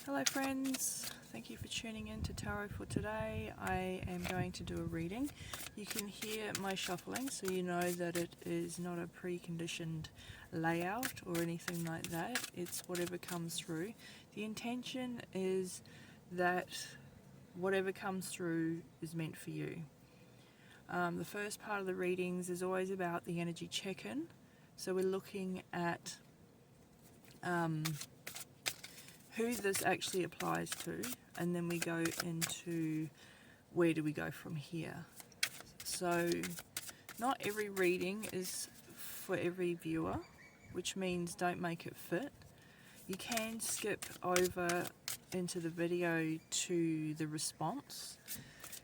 Hello friends, thank you for tuning in to Tarot for today. I am going to do a reading. You can hear my shuffling, so you know that it is not a preconditioned layout or anything like that. It's whatever comes through. The intention is that whatever comes through is meant for you. The first part of the readings is always about the energy check-in. So we're looking at who this actually applies to, and then we go into where do we go from here. So not every reading is for every viewer, which means don't make it fit. You can skip over into the video to the response,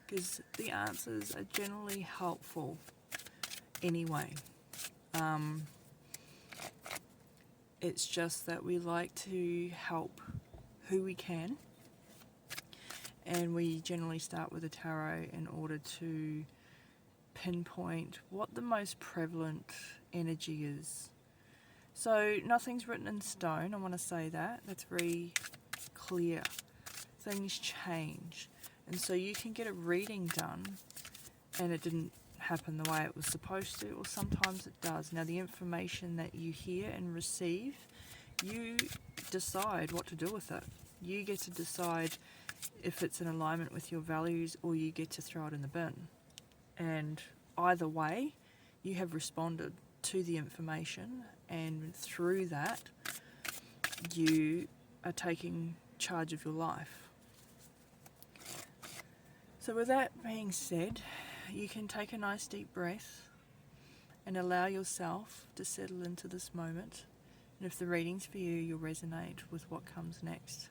because the answers are generally helpful anyway. It's just that we like to help who we can, and we generally start with a tarot in order to pinpoint what the most prevalent energy is. So nothing's written in stone, I want to say that. That's very clear. Things change, and so you can get a reading done and it didn't happen the way it was supposed to, or sometimes it does. Now the information that you hear and receive, you decide what to do with it. You get to decide if it's in alignment with your values, or you get to throw it in the bin. And either way, you have responded to the information, and through that you are taking charge of your life. So with that being said, you can take a nice deep breath and allow yourself to settle into this moment. And if the reading's for you, you'll resonate with what comes next.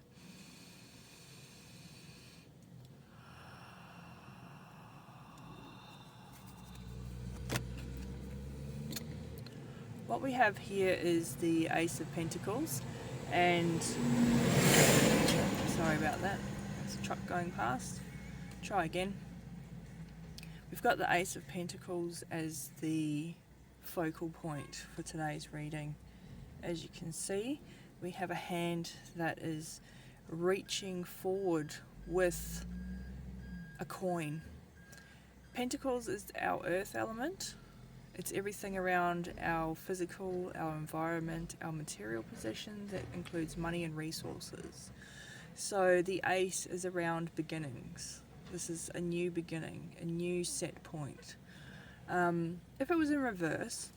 What we have here is the Ace of Pentacles, and sorry about that, there's a truck going past. Try again. We've got the Ace of Pentacles as the focal point for today's reading. As you can see, we have a hand that is reaching forward with a coin. Pentacles is our earth element. It's everything around our physical, our environment, our material possessions. That includes money and resources. So the Ace is around beginnings. This is a new beginning, a new set point. If it was in reverse,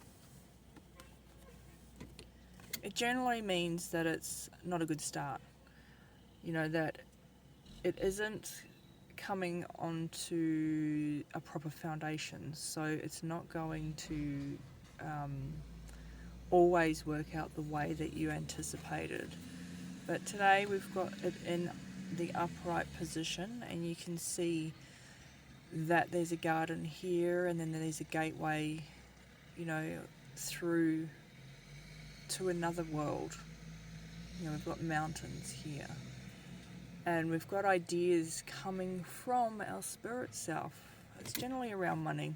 it generally means that it's not a good start. You know, that it isn't coming onto a proper foundation, so it's not going to always work out the way that you anticipated. But today we've got it in the upright position, and you can see that there's a garden here, and then there's a gateway, you know, through to another world. You know, we've got mountains here, and we've got ideas coming from our spirit self. It's generally around money.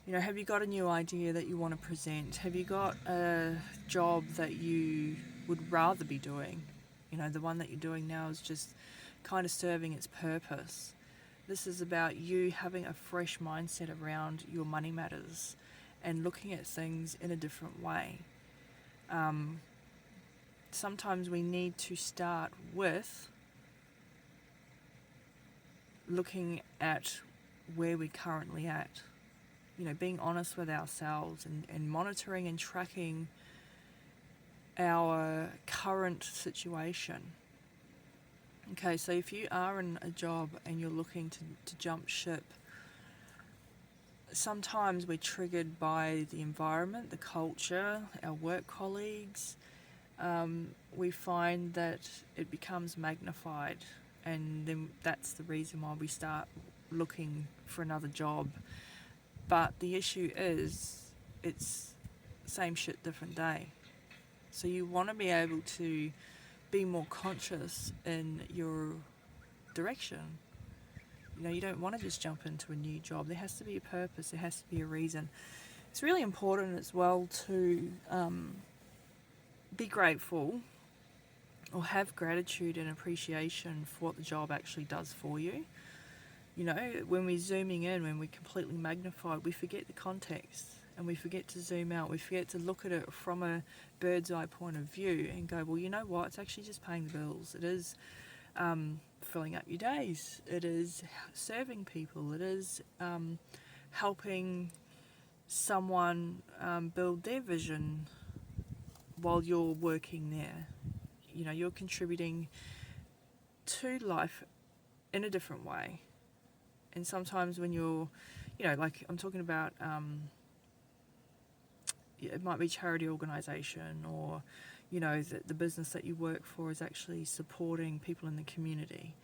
You know, have you got a new idea that you want to present? Have you got a job that you would rather be doing? You know, the one that you're doing now is just kind of serving its purpose. This is about you having a fresh mindset around your money matters and looking at things in a different way. Sometimes we need to start with looking at where we're currently at. You know, being honest with ourselves and monitoring and tracking our current situation. Okay, so if you are in a job and you're looking to jump ship, sometimes we're triggered by the environment, the culture, our work colleagues. We find that it becomes magnified, and then that's the reason why we start looking for another job. But the issue is, it's same shit, different day. So you want to be able to be more conscious in your direction. You know, you don't want to just jump into a new job. There has to be a purpose, there has to be a reason. It's really important as well to be grateful or have gratitude and appreciation for what the job actually does for you. You know, when we're zooming in, when we're completely magnified, we forget the context and we forget to zoom out. We forget to look at it from a bird's eye point of view and go, well, you know what? It's actually just paying the bills. It is filling up your days. It is serving people. It is helping someone build their vision while you're working there. You know, you're contributing to life in a different way. And sometimes when you're, you know, like I'm talking about, it might be charity organisation, or, you know, the business that you work for is actually supporting people in the community.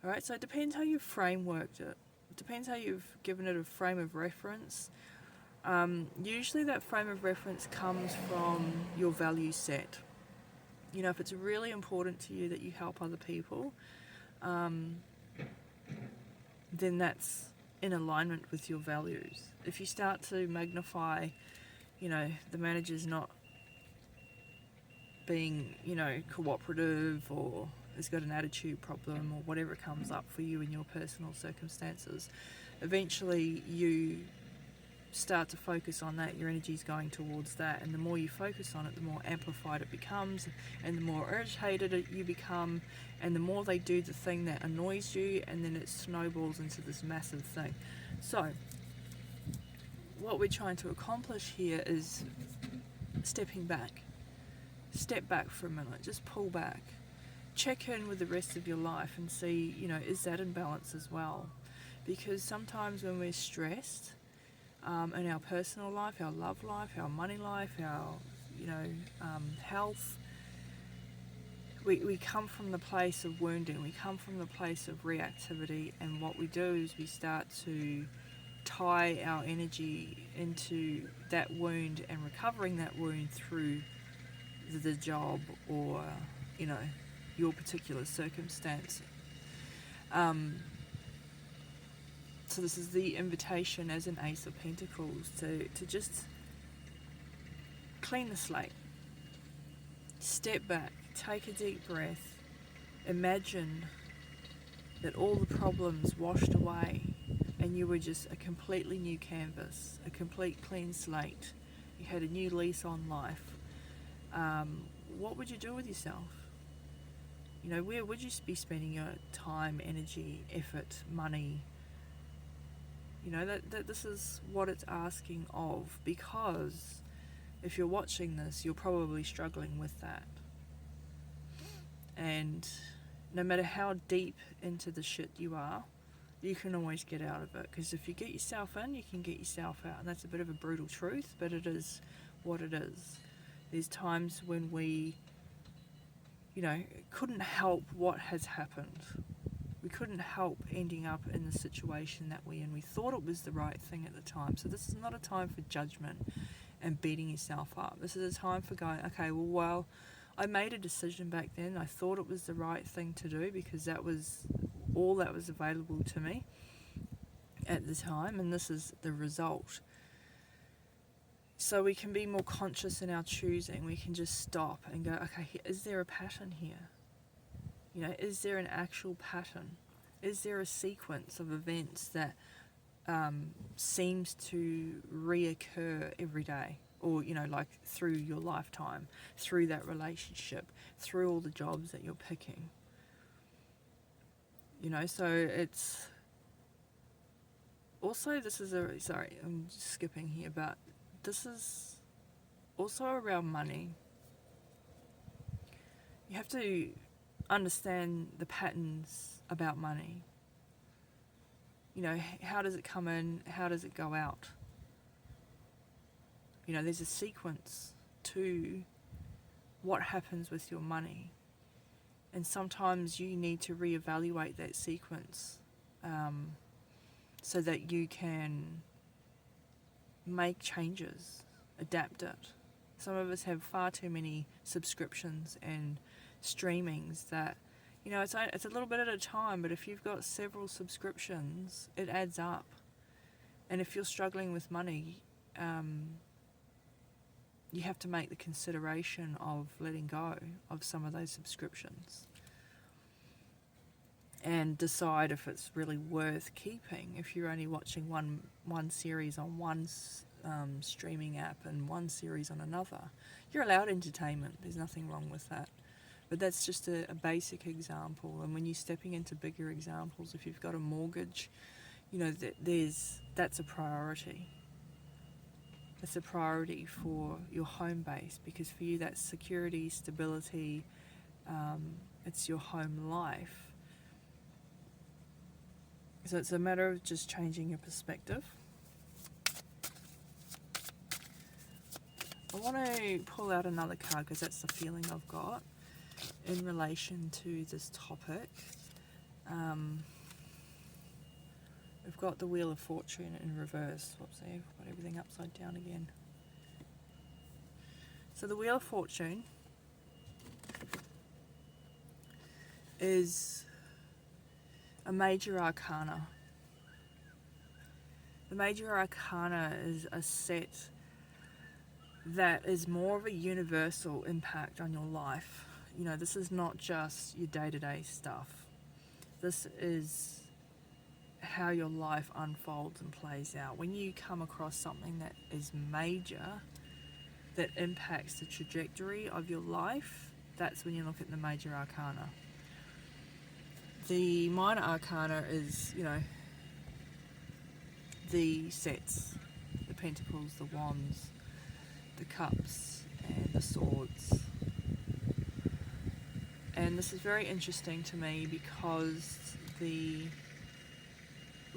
All right, so it depends how you've frameworked it. It depends how you've given it a frame of reference. Usually that frame of reference comes from your value set. You know, if it's really important to you that you help other people, then that's in alignment with your values. If you start to magnify, you know, the manager's not being, you know, cooperative, or has got an attitude problem, or whatever comes up for you in your personal circumstances, eventually you start to focus on that. Your energy's going towards that, and the more you focus on it, the more amplified it becomes, and the more irritated you become, and the more they do the thing that annoys you, and then it snowballs into this massive thing. So what we're trying to accomplish here is stepping back. Step back for a minute, just pull back, check in with the rest of your life and see, you know, is that in balance as well? Because sometimes when we're stressed, in our personal life, our love life, our money life, our, you know, health, we come from the place of wounding, we come from the place of reactivity, and what we do is we start to tie our energy into that wound and recovering that wound through the job, or, you know, your particular circumstance. So this is the invitation as an Ace of Pentacles to just clean the slate. Step back, take a deep breath, imagine that all the problems washed away and you were just a completely new canvas, a complete clean slate. You had a new lease on life. What would you do with yourself? You know, where would you be spending your time, energy, effort, money? You know, that this is what it's asking of, because if you're watching this, you're probably struggling with that. And no matter how deep into the shit you are, you can always get out of it. Because if you get yourself in, you can get yourself out. And that's a bit of a brutal truth, but it is what it is. There's times when we, you know, couldn't help what has happened. We couldn't help ending up in the situation that we're in. We thought it was the right thing at the time. So this is not a time for judgment and beating yourself up. This is a time for going, okay, well, I made a decision back then. I thought it was the right thing to do because that was all that was available to me at the time, and this is the result. So we can be more conscious in our choosing. We can just stop and go, okay, is there a pattern here? You know, is there an actual pattern? Is there a sequence of events that seems to reoccur every day? Or, you know, like through your lifetime, through that relationship, through all the jobs that you're picking. You know, so it's also, this is sorry, I'm just skipping here, but this is also around money. You have to understand the patterns about money. You know, how does it come in? How does it go out? You know, there's a sequence to what happens with your money. And sometimes you need to reevaluate that sequence so that you can make changes, adapt it. Some of us have far too many subscriptions and streamings that, you know, it's a little bit at a time, but if you've got several subscriptions, it adds up. And if you're struggling with money, you have to make the consideration of letting go of some of those subscriptions and decide if it's really worth keeping. If you're only watching one series on one streaming app and one series on another, you're allowed entertainment. There's nothing wrong with that. But that's just a basic example. And when you're stepping into bigger examples, if you've got a mortgage, you know, that's a priority. It's a priority for your home base, because for you that's security, stability, it's your home life. So it's a matter of just changing your perspective. I want to pull out another card because that's the feeling I've got in relation to this topic. We've got the Wheel of Fortune in reverse. Whoopsie, I've got everything upside down again. So the Wheel of Fortune is a major arcana. The major arcana is a set that is more of a universal impact on your life. You know, this is not just your day-to-day stuff. This is how your life unfolds and plays out. When you come across something that is major, that impacts the trajectory of your life, that's when you look at the major arcana. The minor arcana is, you know, the sets, the pentacles, the wands, the cups, and the swords. And this is very interesting to me because we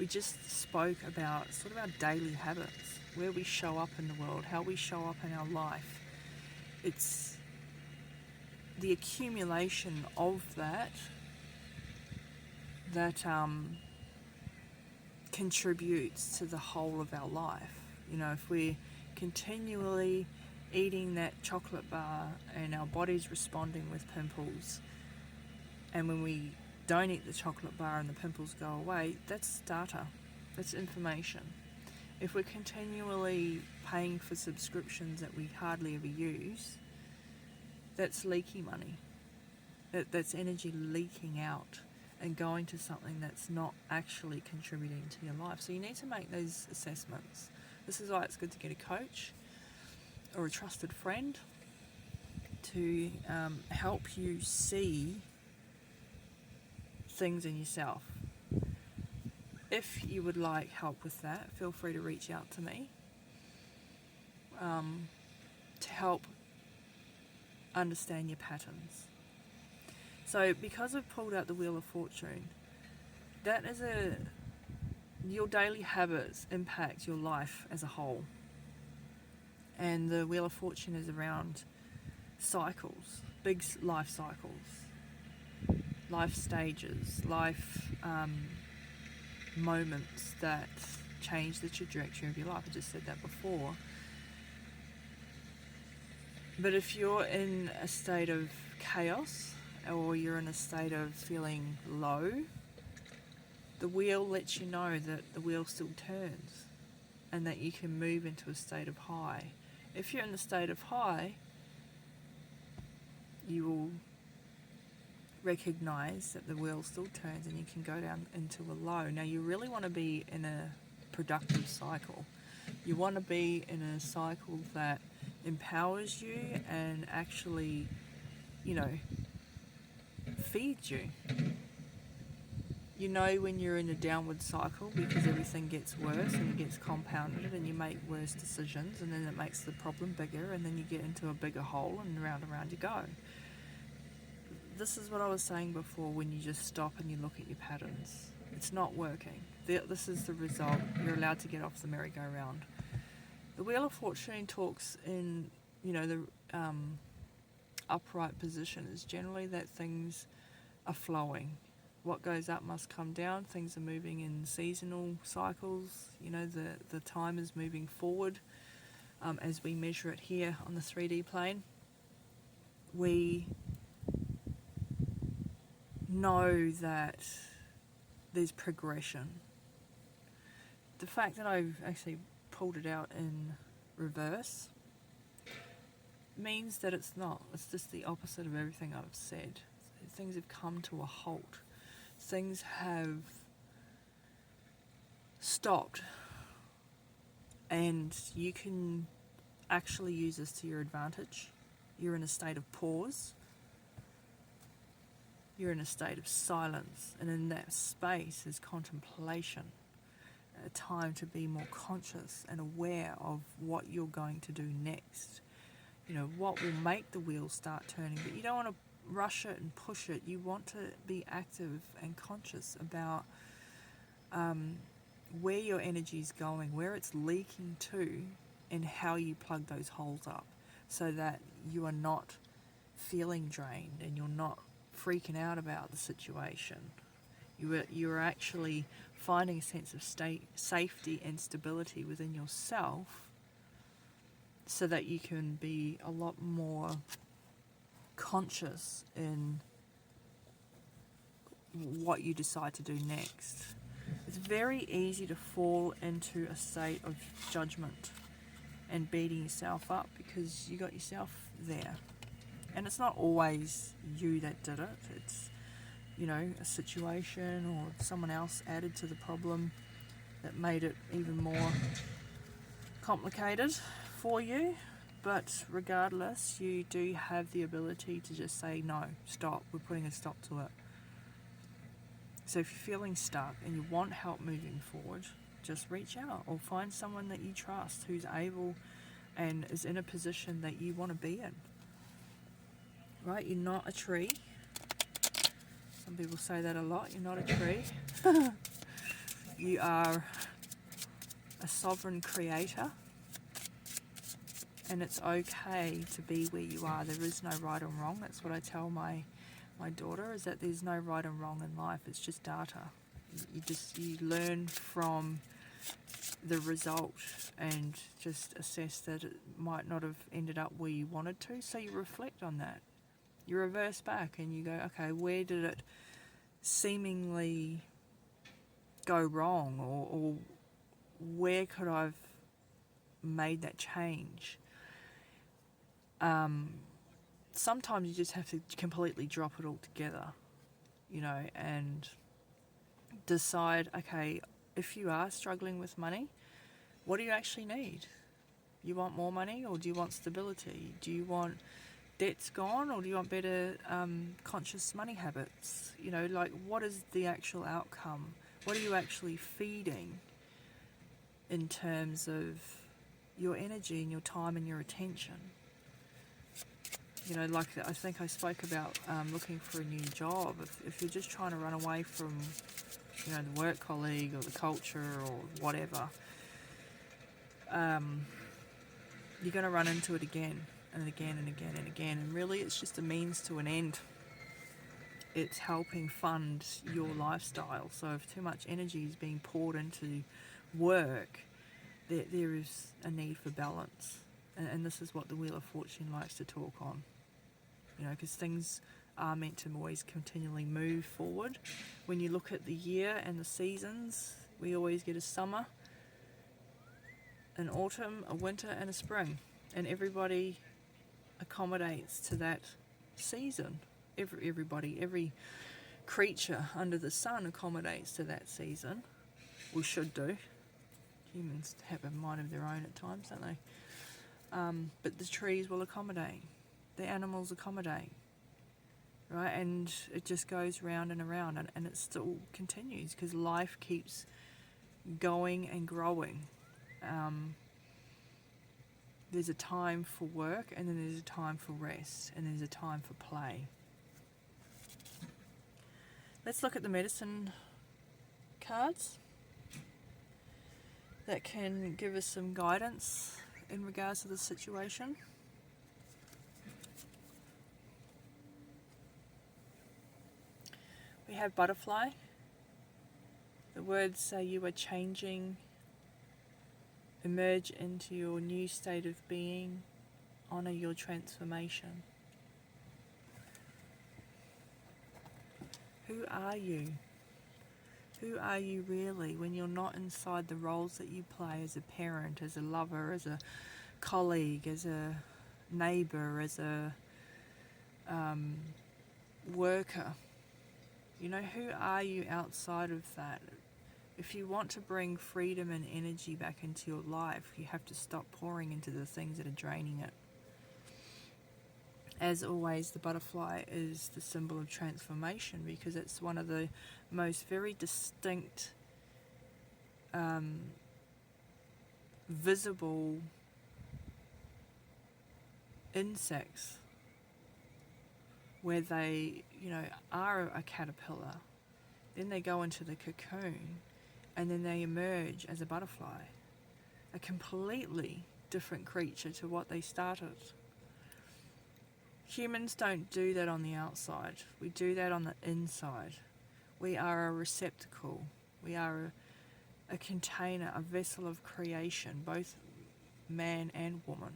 just spoke about sort of our daily habits, where we show up in the world, how we show up in our life. It's the accumulation of that contributes to the whole of our life. You know, if we're continually eating that chocolate bar and our body's responding with pimples, and when we don't eat the chocolate bar and the pimples go away, that's data, that's information. If we're continually paying for subscriptions that we hardly ever use, that's leaky money. That's energy leaking out and going to something that's not actually contributing to your life. So you need to make those assessments. This is why it's good to get a coach or a trusted friend to help you see things in yourself. If you would like help with that, feel free to reach out to me to help understand your patterns. So because I've pulled out the Wheel of Fortune, that is your daily habits impact your life as a whole. And the Wheel of Fortune is around cycles, big life cycles, life stages, life moments that change the trajectory of your life. I just said that before. But if you're in a state of chaos, or you're in a state of feeling low, the wheel lets you know that the wheel still turns and that you can move into a state of high. If you're in the state of high, you will recognize that the wheel still turns and you can go down into a low. Now you really want to be in a productive cycle. You want to be in a cycle that empowers you and actually, you know, feeds you. You know when you're in a downward cycle because everything gets worse and it gets compounded and you make worse decisions, and then it makes the problem bigger, and then you get into a bigger hole and round you go. This is what I was saying before, when you just stop and you look at your patterns. It's not working. This is the result. You're allowed to get off the merry-go-round. The Wheel of Fortune talks in, you know, the upright position is generally that things are flowing. What goes up must come down. Things are moving in seasonal cycles. You know, the time is moving forward as we measure it here on the 3D plane. We know that there's progression. The fact that I've actually pulled it out in reverse means that it's not. It's just the opposite of everything I've said. Things have come to a halt. Things have stopped. And you can actually use this to your advantage. You're in a state of pause. You're in a state of silence. And in that space is contemplation. A time to be more conscious and aware of what you're going to do next. You know, what will make the wheels start turning. But you don't want to rush it and push it. You want to be active and conscious about where your energy is going, where it's leaking to, and how you plug those holes up so that you are not feeling drained and you're not freaking out about the situation. You are actually finding a sense of safety and stability within yourself so that you can be a lot more conscious in what you decide to do next. It's very easy to fall into a state of judgment and beating yourself up because you got yourself there. And it's not always you that did it. It's, you know, a situation or someone else added to the problem that made it even more complicated for you. But regardless, you do have the ability to just say, no, stop, we're putting a stop to it. So if you're feeling stuck and you want help moving forward, just reach out or find someone that you trust who's able and is in a position that you want to be in. Right? You're not a tree. Some people say that a lot. You're not a tree. You are a sovereign creator. And it's okay to be where you are. There is no right or wrong. That's what I tell my daughter, is that there's no right and wrong in life. It's just data. You learn from the result and just assess that it might not have ended up where you wanted to. So you reflect on that. You reverse back and you go, okay, where did it seemingly go wrong, or where could I have made that change? Sometimes you just have to completely drop it all together, you know, and decide, okay, if you are struggling with money, what do you actually need? You want more money, or do you want stability? Do you want debts gone, or do you want better conscious money habits? You know, like, what is the actual outcome? What are you actually feeding in terms of your energy and your time and your attention? You know, like I think I spoke about looking for a new job. If you're just trying to run away from, you know, the work colleague or the culture or whatever, you're going to run into it again and again and again and again. And really it's just a means to an end. It's helping fund your lifestyle. So if too much energy is being poured into work, there is a need for balance. And this is what the Wheel of Fortune likes to talk on. You know, because things are meant to always continually move forward. When you look at the year and the seasons, we always get a summer, an autumn, a winter and a spring. And everybody accommodates to that season. Everybody, every creature under the sun accommodates to that season. We should do. Humans have a mind of their own at times, don't they? But the trees will accommodate. The animals accommodate. Right? And it just goes round and around, and it still continues because life keeps going and growing. There's a time for work, and then there's a time for rest, and there's a time for play. Let's look at the medicine cards that can give us some guidance in regards to the situation. We have butterfly. The words say you are changing, emerge into your new state of being, honor your transformation. Who are you? Who are you really when you're not inside the roles that you play as a parent, as a lover, as a colleague, as a neighbour, as a worker. You know, who are you outside of that? If you want to bring freedom and energy back into your life, you have to stop pouring into the things that are draining it. As always, the butterfly is the symbol of transformation, because it's one of the most very distinct, visible insects, where they, are a caterpillar, then they go into the cocoon, and then they emerge as a butterfly, a completely different creature to what they started. Humans don't do that on the outside. We do that on the inside. We are a receptacle. We are a container, a vessel of creation, both man and woman.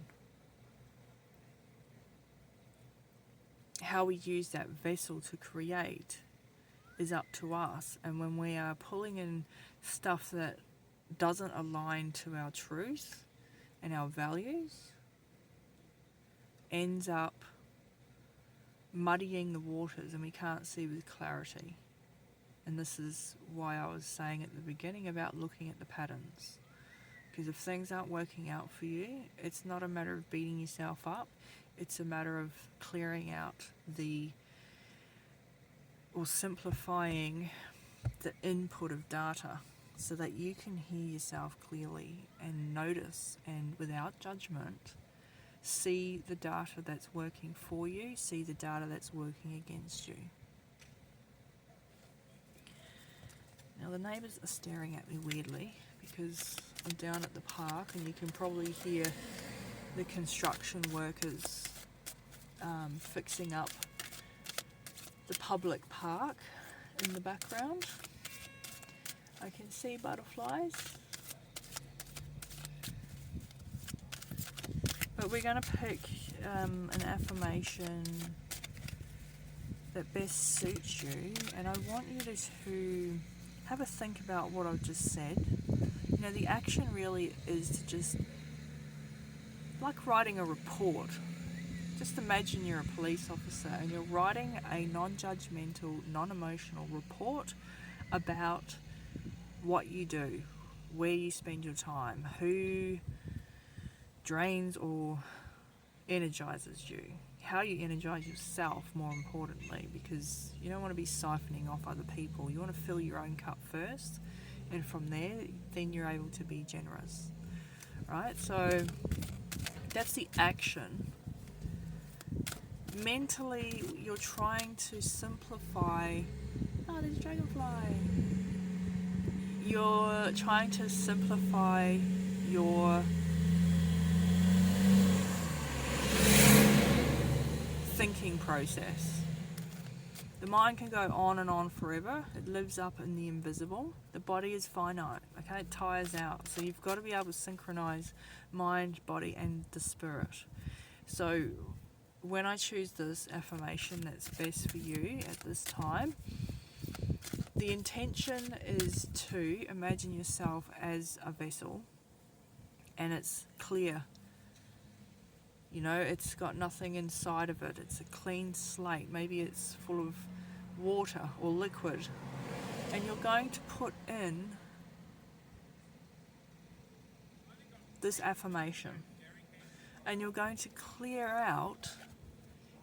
How we use that vessel to create is up to us. And when we are pulling in stuff that doesn't align to our truth and our values, ends up muddying the waters, and we can't see with clarity. And this is why I was saying at the beginning about looking at the patterns. Because if things aren't working out for you, it's not a matter of beating yourself up. It's a matter of clearing out or simplifying the input of data, so that you can hear yourself clearly and notice, and without judgment, see the data that's working for you, see the data that's working against you. Now the neighbours are staring at me weirdly, because I'm down at the park, and you can probably hear the construction workers fixing up the public park in the background. I can see butterflies. But we're going to pick an affirmation that best suits you, and I want you to have a think about what I've just said. The action really is to just, like writing a report. Just imagine you're a police officer and you're writing a non-judgmental, non-emotional report about what you do, where you spend your time, who drains or energizes you, how you energize yourself, more importantly, because you don't want to be siphoning off other people. You want to fill your own cup first, and from there, then you're able to be generous, right? So that's the action. Mentally, you're trying to simplify. Oh, there's a dragonfly. You're trying to simplify your thinking process. The mind can go on and on forever. It lives up in the invisible. The body is finite, okay? It tires out. So you've got to be able to synchronize mind, body, and the spirit. So when I choose this affirmation that's best for you at this time, the intention is to imagine yourself as a vessel, and it's clear. It's got nothing inside of it. It's a clean slate. Maybe it's full of water or liquid. And you're going to put in this affirmation. And you're going to clear out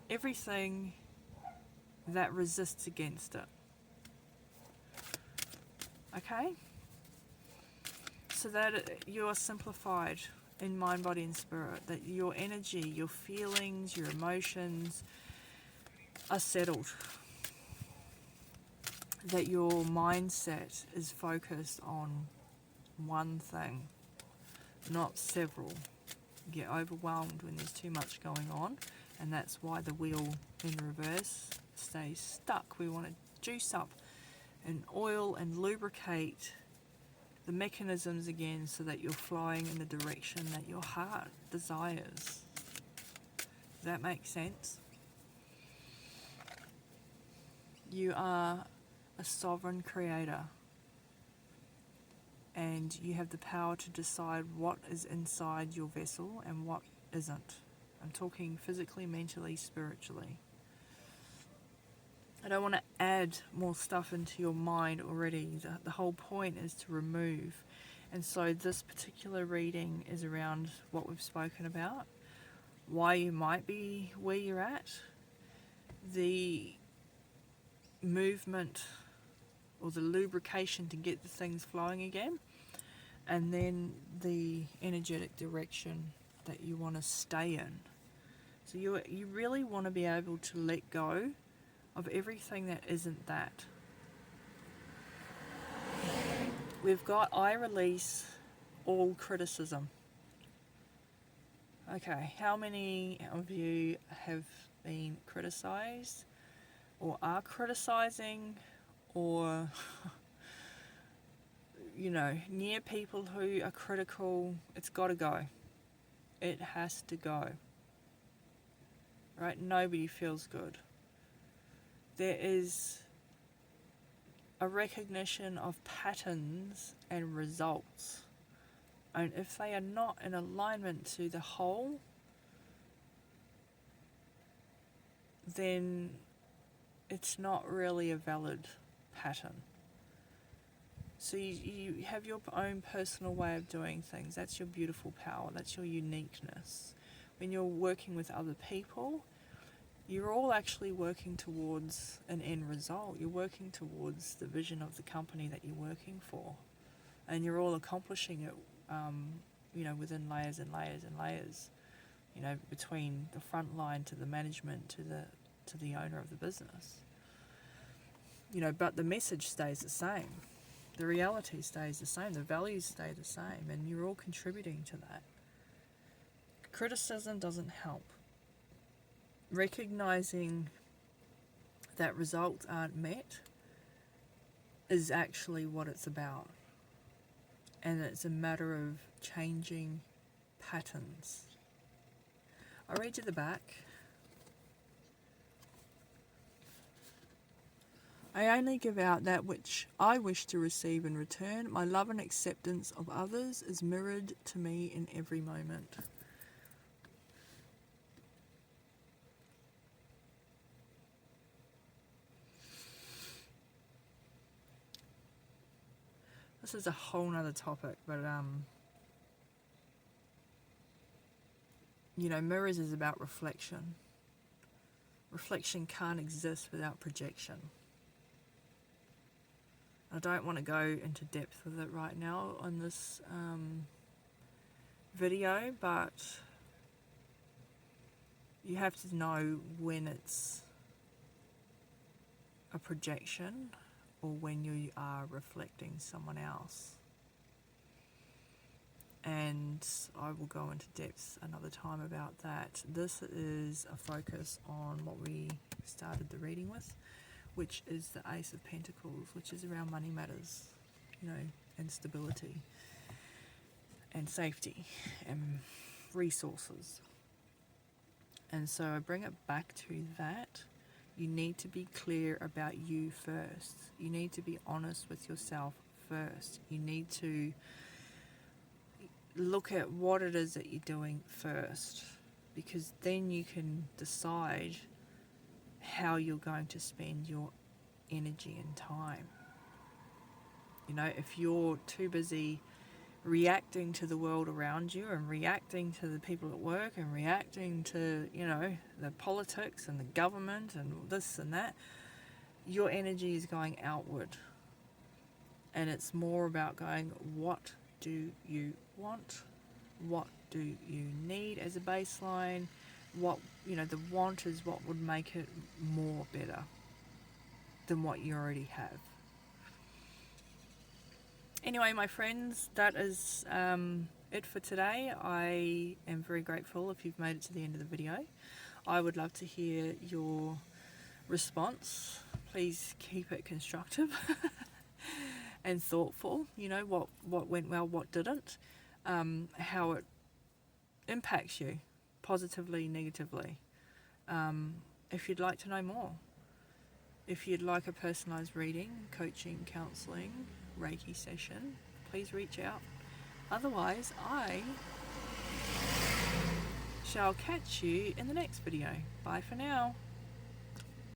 everything that resists against it. Okay? So that you are simplified in mind, body, and spirit. That your energy, your feelings, your emotions are settled. That your mindset is focused on one thing, not several. You get overwhelmed when there's too much going on, and that's why the wheel in reverse stays stuck. We want to juice up and oil and lubricate the mechanisms again, so that you're flying in the direction that your heart desires. Does that make sense? You are a sovereign creator, and you have the power to decide what is inside your vessel and what isn't. I'm talking physically, mentally, spiritually. I don't want to add more stuff into your mind already. The whole point is to remove. And so this particular reading is around what we've spoken about, why you might be where you're at, the movement or the lubrication to get the things flowing again, and then the energetic direction that you want to stay in. So you really want to be able to let go of everything that isn't that. We've got I release all criticism. Okay, how many of you have been criticized or are criticizing or near people who are critical? It's got to go. It has to go. Right? Nobody feels good. There is a recognition of patterns and results. And if they are not in alignment to the whole, then it's not really a valid pattern. So you have your own personal way of doing things. That's your beautiful power. That's your uniqueness. When you're working with other people, you're all actually working towards an end result. You're working towards the vision of the company that you're working for. And you're all accomplishing it, within layers and layers and layers, between the front line to the management to the owner of the business. But the message stays the same. The reality stays the same. The values stay the same. And you're all contributing to that. Criticism doesn't help. Recognizing that results aren't met is actually what it's about. And it's a matter of changing patterns. I'll read you the back. I only give out that which I wish to receive in return. My love and acceptance of others is mirrored to me in every moment. This is a whole nother topic, but mirrors is about reflection. Reflection can't exist without projection. I don't want to go into depth with it right now on this video, but you have to know when it's a projection or when you are reflecting someone else. And I will go into depth another time about that. This is a focus on what we started the reading with, which is the Ace of Pentacles, which is around money matters, and stability and safety and resources. And so I bring it back to that. You need to be clear about you first. You need to be honest with yourself first. You need to look at what it is that you're doing first, because then you can decide how you're going to spend your energy and time. If you're too busy reacting to the world around you and reacting to the people at work and reacting to, the politics and the government and this and that, your energy is going outward. And it's more about going, what do you want? What do you need as a baseline? What, the want is what would make it more better than what you already have. Anyway, my friends, that is it for today. I am very grateful if you've made it to the end of the video. I would love to hear your response. Please keep it constructive and thoughtful. What went well, what didn't, how it impacts you positively, negatively. If you'd like to know more, if you'd like a personalised reading, coaching, counselling, Reiki session, please reach out. Otherwise, I Shall catch you in the next video. Bye for now.